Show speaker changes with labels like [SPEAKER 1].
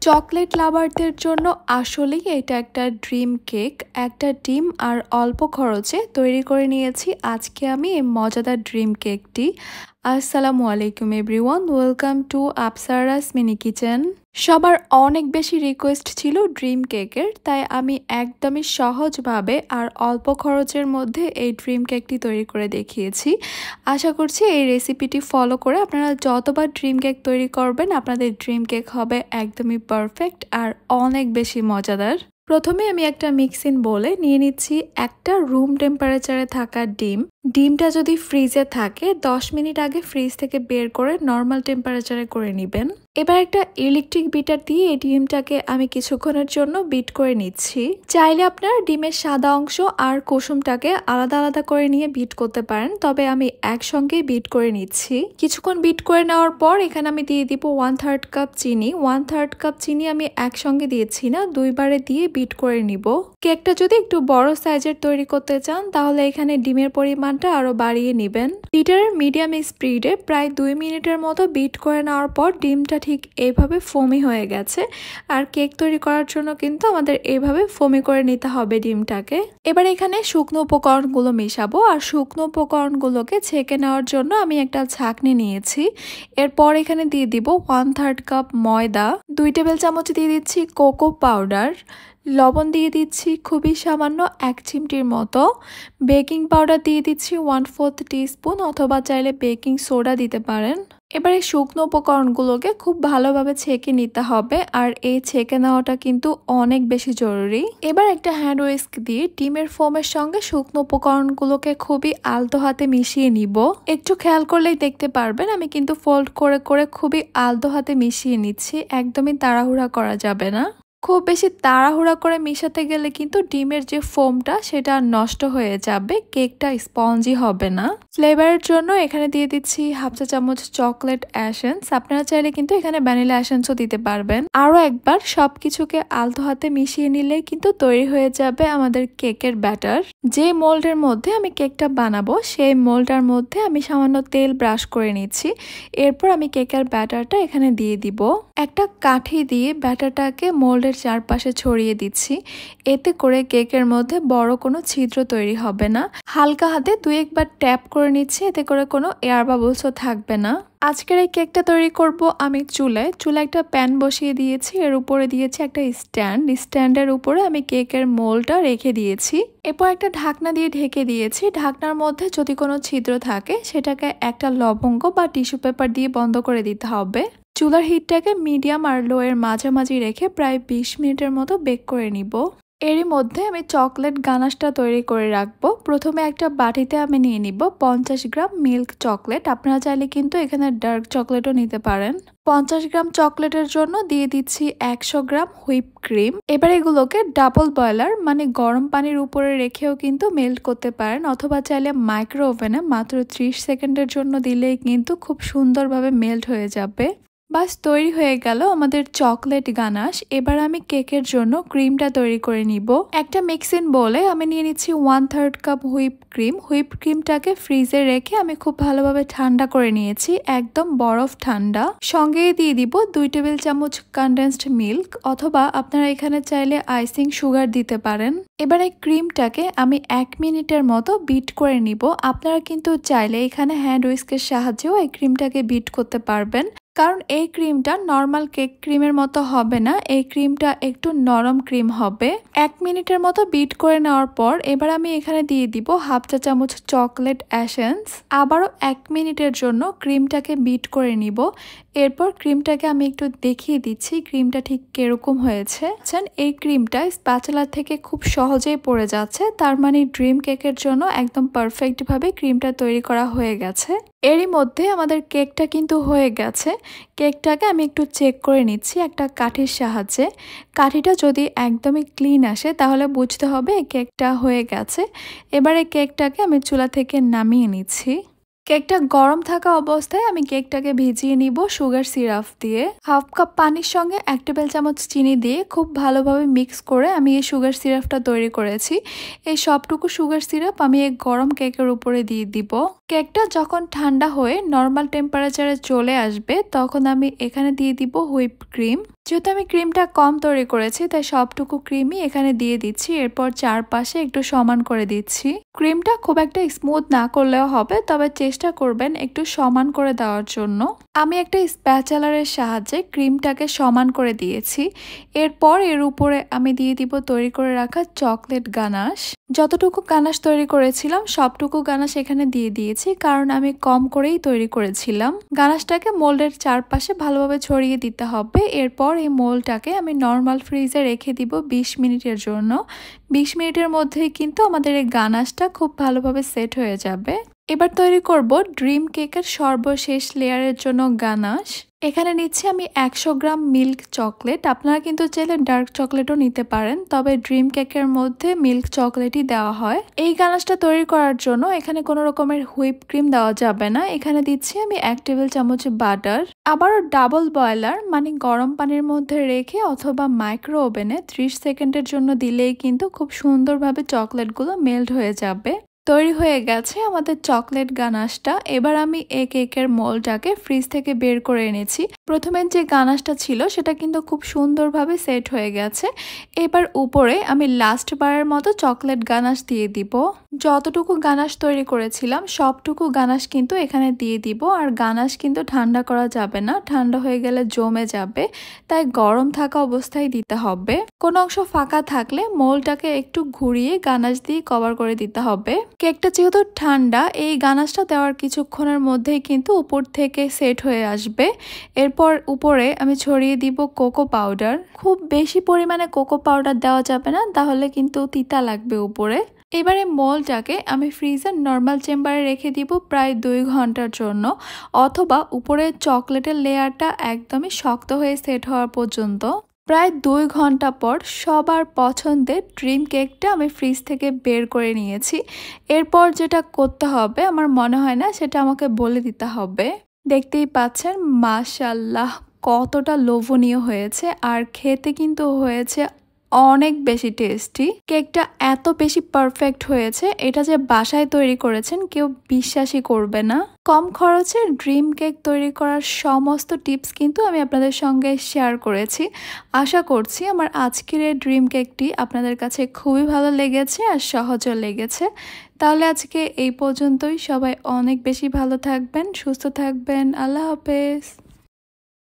[SPEAKER 1] Chocolate লাভারদের জন্য আসলেই এটা একটা ড্রিম কেক। একটা ডিম আর অল্প খরচে তৈরি করে নিয়েছি আজকে আমি এই মজাদার ড্রিম কেকটি। আসসালামু আলাইকুম everyone, welcome to Apsara's mini kitchen. সবার অনেক বেশি রিকোয়েস্ট ছিল ড্রিম কেকের, তাই আমি একদমই সহজভাবে আর অল্প খরচের মধ্যে এই ড্রিম কেকটি তৈরি করে দেখিয়েছি। আশা করছি এই রেসিপিটি ফলো করে আপনারা যতবার ড্রিম কেক তৈরি করবেন আপনাদের ড্রিম কেক হবে একদমই পারফেক্ট আর অনেক বেশি মজাদার। প্রথমে আমি একটা মিক্সিং বোলে নিয়ে নিচ্ছি একটা রুম টেম্পারেচারে থাকা ডিমটা যদি ফ্রিজে থাকে 10 মিনিট আগে ফ্রিজ থেকে বের করে নর্মাল টেম্পারেচারে করে নেবেন। এবার একটা ইলেকট্রিক বিটার দিয়ে এই ডিমটাকে আমি কিছুক্ষণের জন্য বিট করে নিচ্ছি। চাইলে আপনার ডিমের সাদা অংশ আর কুসুমটাকে আলাদা আলাদা করে নিয়ে বিট করতে পারেন, তবে আমি একসঙ্গে বিট করে নিচ্ছি। কিছুক্ষণ বিট করে নেওয়ার পর এখানে আমি দিয়ে দিব 1/3 কাপ চিনি। 1/3 কাপ চিনি আমি একসঙ্গে দিয়েছি না, দুইবারে দিয়ে বিট করে নিব। কেকটা যদি একটু বড় সাইজের তৈরি করতে চান তাহলে এখানে ডিমের পরিমাণটা আরো বাড়িয়ে নেবেন। বিটারের মিডিয়াম স্পিডে প্রায় 2 মিনিটের মতো বিট করে নেওয়ার পর ডিমটা ঠিক এইভাবে ফোমি হয়ে গেছে। আর কেক তৈরি করার জন্য কিন্তু আমাদের এইভাবে ফোমি করে নিতে হবে ডিমটাকে। এবার এখানে শুকনো উপকরণগুলো মেশাবো, আর শুকনো উপকরণগুলোকে ছেঁকে নেওয়ার জন্য আমি একটা ছাঁকনি নিয়েছি। এরপর এখানে দিয়ে দিব 1/3 কাপ ময়দা, 2 টেবিল চামচ দিয়ে দিচ্ছি কোকো পাউডার, লবণ দিয়ে দিচ্ছি খুবই সামান্য 1 চিমটির মতো, বেকিং পাউডার দিয়ে দিচ্ছি 1/4 টিস্পুন অথবা চাইলে বেকিং সোডা দিতে পারেন। এবারে শুকনো উপকরণগুলোকে খুব ভালোভাবে ছেঁকে নিতে হবে, আর এই ছেঁকে নেওয়াটা কিন্তু অনেক বেশি জরুরি। এবার একটা হ্যান্ড উইস্ক দিয়ে ডিমের ফোমের সঙ্গে শুকনো উপকরণগুলোকে খুবই আলতো হাতে মিশিয়ে নিব। একটু খেয়াল করলেই দেখতে পারবেন আমি কিন্তু ফোল্ড করে করে খুবই আলতো হাতে মিশিয়ে নিচ্ছি, একদমই তাড়াহুড়া করা যাবে না। খুব বেশি তাড়াহুড়া করে মিশাতে গেলে কিন্তু ডিমের যে ফোমটা সেটা নষ্ট হয়ে যাবে, কেকটা স্পঞ্জি হবে না। ফ্লেভারের জন্য এখানে দিয়ে দিচ্ছি 1/2 চা চামচ চকলেট এসেন্স। আপনারা চাইলে কিন্তু এখানে ভ্যানিলা এসেন্সও দিতে পারবেন। আরও একবার সবকিছুকে আলতো হাতে মিশিয়ে নিলেই কিন্তু তৈরি হয়ে যাবে আমাদের কেকের ব্যাটার। যে মোল্ডের মধ্যে আমি কেকটা বানাবো সেই মোল্ডটার মধ্যে আমি সামান্য তেল ব্রাশ করে নিচ্ছি। এরপর আমি কেকের ব্যাটারটা এখানে দিয়ে দিব। একটা কাঠি দিয়ে ব্যাটারটাকে মোল্ডের চারপাশে ছড়িয়ে দিচ্ছি, এতে করে কেকের মধ্যে বড় কোনো ছিদ্র তৈরি হবে না। হালকা হাতে 2-1 বার ট্যাপ করে নিচ্ছি, এতে করে কোনো এয়ার বাবলসও থাকবে না। আজকের এই কেকটা তৈরি করব আমি চুলায় একটা প্যান বসিয়ে দিয়েছি, এর উপরে দিয়েছি একটা স্ট্যান্ডের উপরে আমি কেকের মোল্ডটা রেখে দিয়েছি। এরপর একটা ঢাকনা দিয়ে ঢেকে দিয়েছি। ঢাকনার মধ্যে যদি কোনো ছিদ্র থাকে সেটাকে একটা লবঙ্গ বা টিস্যু পেপার দিয়ে বন্ধ করে দিতে হবে। চুলার হিটটাকে মিডিয়াম আর লো এর মাঝামাঝি রেখে প্রায় 20 মিনিটের মতো বেক করে নিব। এরই মধ্যে আমি চকলেট গানাশটা তৈরি করে রাখবো। প্রথমে একটা বাটিতে আমি নিয়ে নিব 50 গ্রাম মিল্ক চকলেট। আপনারা চাইলে কিন্তু এখানে ডার্ক চকলেটও নিতে পারেন। 50 গ্রাম চকলেটের জন্য দিয়ে দিচ্ছি 100 গ্রাম হুইপ ক্রিম। এবার এগুলোকে ডাবল বয়লার মানে গরম পানির উপরে রেখেও কিন্তু মেল্ট করতে পারেন, অথবা চাইলে মাইক্রো ওভেনে মাত্র 30 সেকেন্ডের জন্য দিলেই কিন্তু খুব সুন্দরভাবে মেল্ট হয়ে যাবে। বাস তৈরি হয়ে গেল আমাদের চকলেট গানাশ। এবার আমি কেকের জন্য ক্রিমটা তৈরি করে নিব। একটা মিক্সিং বোলে আমি নিয়ে নিচ্ছি 1/3 কাপ হুইপ ক্রিমটাকে ফ্রিজে রেখে আমি খুব ভালোভাবে ঠান্ডা করে নিয়েছি, একদম বরফ ঠান্ডা। সঙ্গে দিয়ে দিব 2 টেবিল চামচ কনডেন্সড মিল্ক, অথবা আপনারা এখানে চাইলে আইসিং সুগার দিতে পারেন। এবার এই ক্রিমটাকে আমি 1 মিনিটের মতো বিট করে নিব। আপনারা কিন্তু চাইলে এখানে হ্যান্ড উইস্কের সাহায্যেও এই ক্রিমটাকে বিট করতে পারবেন, কারণ এই ক্রিমটা নর্মাল কেক ক্রিমের মতো হবে না, এই ক্রিমটা একটু নরম ক্রিম হবে। 1 মিনিটের মতো বিট করে নেওয়ার পর এবার আমি এখানে দিয়ে দিব 1/2 চা চামচ চকলেট এসেন্স। আবারও 1 মিনিটের জন্য ক্রিমটাকে বিট করে নিব। এরপর ক্রিমটাকে আমি একটু দেখিয়ে দিচ্ছি ক্রিমটা ঠিক কিরকম হয়েছে। এই ক্রিমটা স্প্যাচুলা থেকে খুব সহজেই পড়ে যাচ্ছে, তার মানে ড্রিম কেকের জন্য একদম পারফেক্ট ভাবে ক্রিমটা তৈরি করা হয়ে গেছে। এরই মধ্যে আমাদের কেকটা কিন্তু হয়ে গেছে। কেকটাকে আমি একটু চেক করে নিচ্ছি একটা কাঠির সাহায্যে। কাঠিটা যদি একদমই ক্লিন আসে তাহলে বুঝতে হবে কেকটা হয়ে গেছে। এবারে কেকটাকে আমি চুলা থেকে নামিয়ে নিচ্ছি। কেকটা গরম থাকা অবস্থায় আমি কেকটাকে ভিজিয়ে নিব সুগার সিরাপ দিয়ে। 1/2 কাপ পানির সঙ্গে 1 টেবিল চামচ চিনি দিয়ে খুব ভালোভাবে মিক্স করে আমি এই সুগার সিরাপটা তৈরি করেছি। এই সবটুকু সুগার সিরাপ আমি এই গরম কেকের উপরে দিয়ে দিব। কেকটা যখন ঠান্ডা হয়ে নর্মাল টেম্পারেচারে চলে আসবে তখন আমি এখানে দিয়ে দিব হুইপ ক্রিম। যেহেতু আমি ক্রিমটা কম তৈরি করেছি তাই সবটুকু ক্রিমই এখানে দিয়ে দিচ্ছি, এরপর চারপাশে একটু সমান করে দিচ্ছি। ক্রিমটা খুব একটা স্মুথ না করলেও হবে, তবে চেষ্টা করবেন একটু সমান করে দেওয়ার জন্য। আমি একটা স্প্যাচুলারের সাহায্যে ক্রিমটাকে সমান করে দিয়েছি। এরপর এর উপরে আমি দিয়ে দিব তৈরি করে রাখা চকলেট গানাশ। যতটুকু গানাশ তৈরি করেছিলাম সবটুকু গানাশ এখানে দিয়ে দিয়েছি, কারণ আমি কম করেই তৈরি করেছিলাম। গানাশটাকে মোল্ডের চারপাশে ভালোভাবে ছড়িয়ে দিতে হবে। এরপর এই মোল্ডটাকে আমি নর্মাল ফ্রিজে রেখে দিব 20 মিনিটের জন্য। 20 মিনিটের মধ্যেই কিন্তু আমাদের এই গানাশটা খুব ভালোভাবে সেট হয়ে যাবে। এবার তৈরি করব ড্রিম কেকের সর্বশেষ লেয়ারের জন্য গানাশ। এখানে নিচ্ছি আমি 100 গ্রাম মিল্ক চকলেট। আপনারা কিন্তু চাইলে ডার্ক চকলেটও নিতে পারেন, তবে ড্রিম কেকের মধ্যে মিল্ক চকলেটই দেওয়া হয়। এই গানাশটা তৈরি করার জন্য এখানে কোনো রকমের হুইপ ক্রিম দেওয়া যাবে না। এখানে দিচ্ছি আমি 1 টেবিল চামচ বাটার। আবারও ডাবল বয়লার মানে গরম পানির মধ্যে রেখে অথবা মাইক্রো ওভেনে 30 সেকেন্ডের জন্য দিলেই কিন্তু খুব সুন্দরভাবে চকলেটগুলো মেল্ট হয়ে যাবে। তৈরি হয়ে গেছে আমাদের চকলেট গানাশটা। এবার আমি এই কেকের মোল্ডটাকে ফ্রিজ থেকে বের করে এনেছি। প্রথমে যে গানাশটা ছিল সেটা কিন্তু খুব সুন্দরভাবে সেট হয়ে গেছে। এবার উপরে আমি লাস্ট বারের মতো চকলেট গানাশ দিয়ে দিব। যতটুকু গানাশ তৈরি করেছিলাম সবটুকু গানাশ কিন্তু এখানে দিয়ে দিব। আর গানাশ কিন্তু ঠান্ডা করা যাবে না, ঠান্ডা হয়ে গেলে জমে যাবে, তাই গরম থাকা অবস্থায় দিতে হবে। কোনো অংশ ফাঁকা থাকলে মোল্ডটাকে একটু ঘুরিয়ে গানাশ দিয়ে কভার করে দিতে হবে। কেকটা যেহেতু ঠান্ডা, এই গানাশটা দেওয়ার কিছুক্ষণের মধ্যেই কিন্তু উপর থেকে সেট হয়ে আসবে। এরপর উপরে আমি ছড়িয়ে দিব কোকো পাউডার। খুব বেশি পরিমাণে কোকো পাউডার দেওয়া যাবে না, তাহলে কিন্তু তিতা লাগবে উপরে। এবারে মোল্ডটাকে আমি ফ্রিজের নর্মাল চেম্বারে রেখে দিব প্রায় 2 ঘন্টার জন্য, অথবা উপরে চকলেটের লেয়ারটা একদমই শক্ত হয়ে সেট হওয়ার পর্যন্ত। প্রায় 2 ঘন্টা পর সবার পছন্দের ড্রিম কেকটা আমি ফ্রিজ থেকে বের করে নিয়েছি। এরপর যেটা করতে হবে আমার মনে হয় না সেটা আমাকে বলে দিতে হবে। দেখতেই পাচ্ছেন মাশাআল্লাহ কতটা লোভনীয় হয়েছে, আর খেতে কিন্তু হয়েছে অনেক বেশি টেস্টি। কেকটা এত বেশি পারফেক্ট হয়েছে, এটা যে বাসায় তৈরি করেছেন কেউ বিশ্বাসই করবে না। কম খরচে ড্রিম কেক তৈরি করার সমস্ত টিপস কিন্তু আমি আপনাদের সঙ্গে শেয়ার করেছি। আশা করছি আমার আজকের এই ড্রিম কেকটি আপনাদের কাছে খুবই ভালো লেগেছে আর সহজও লেগেছে। তাহলে আজকে এই পর্যন্তই। সবাই অনেক বেশি ভালো থাকবেন, সুস্থ থাকবেন। আল্লাহ হাফেজ।